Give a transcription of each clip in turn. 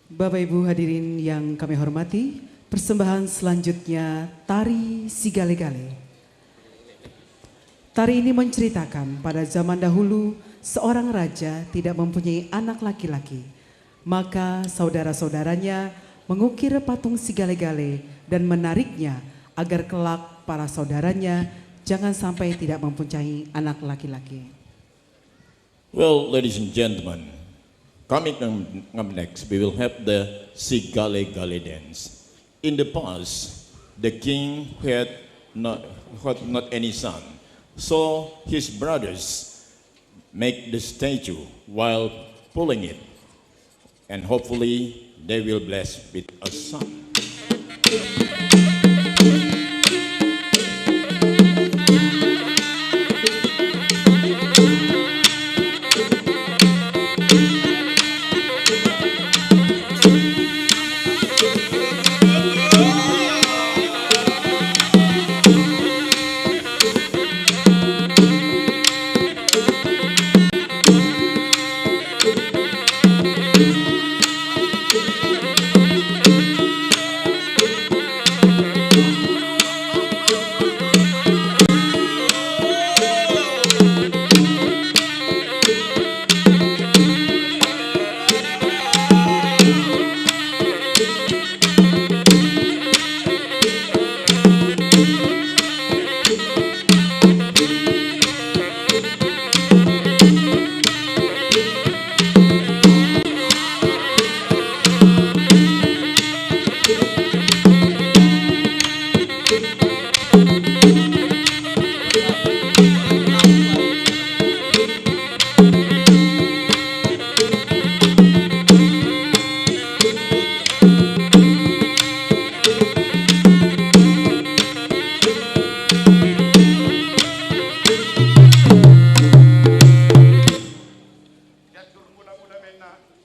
Bapak Ibu hadirin yang kami hormati, persembahan selanjutnya Tari Sigale-gale. Tari ini menceritakan pada zaman dahulu seorang raja tidak mempunyai anak laki-laki. Maka saudara-saudaranya mengukir patung Sigale-gale dan menariknya agar kelak para saudaranya jangan sampai tidak mempunyai anak laki-laki. Well, ladies and gentlemen, coming up next, we will have the Sigale-gale dance. In the past, the king had not any son, so his brothers make the statue while pulling it, and hopefully they will bless with a son.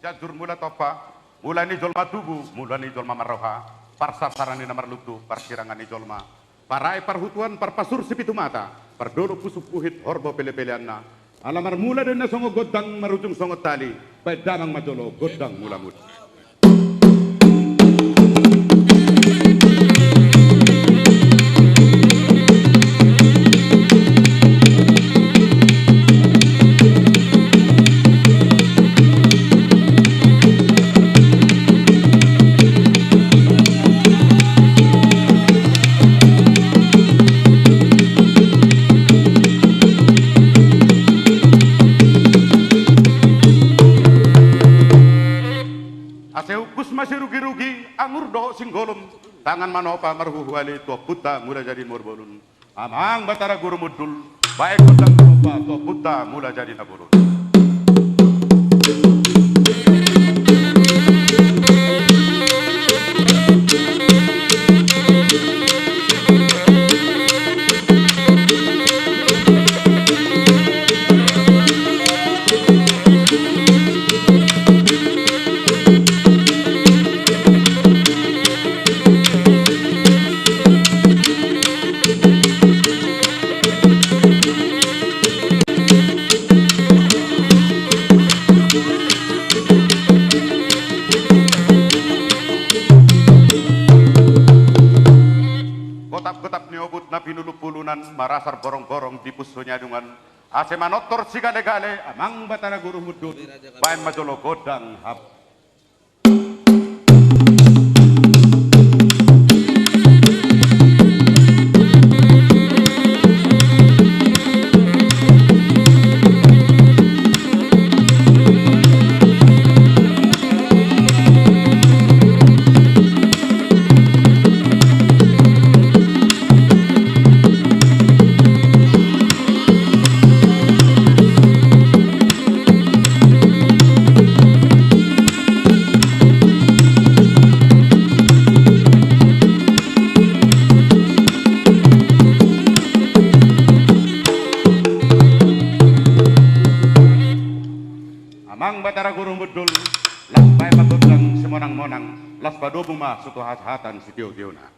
Jajur mula topa, mulani jolma tubuh, mulani jolma maroha, parsasarani namar lutu, parsirangan jolma, parai parhutuan parpasur sipitu mata, pardoro pusup uhit horbo pele-peleanna, alamar mula dena songo godang marujung songo tali, baik damang majolo godang mula mud. Masih rugi-rugi, angur doh singgolum, tangan manopa marhuhuali tua puta mula jadi morbolun. Amang batara guru mudul, baik kotang manopa tua puta mula jadi naburun. Marasar borong-borong di pusunya dengan ase manotor Sigale-gale amang batara guru mudut bain majolo godang hap. Las badobuma sutu hat-hatan si Dio-Diona.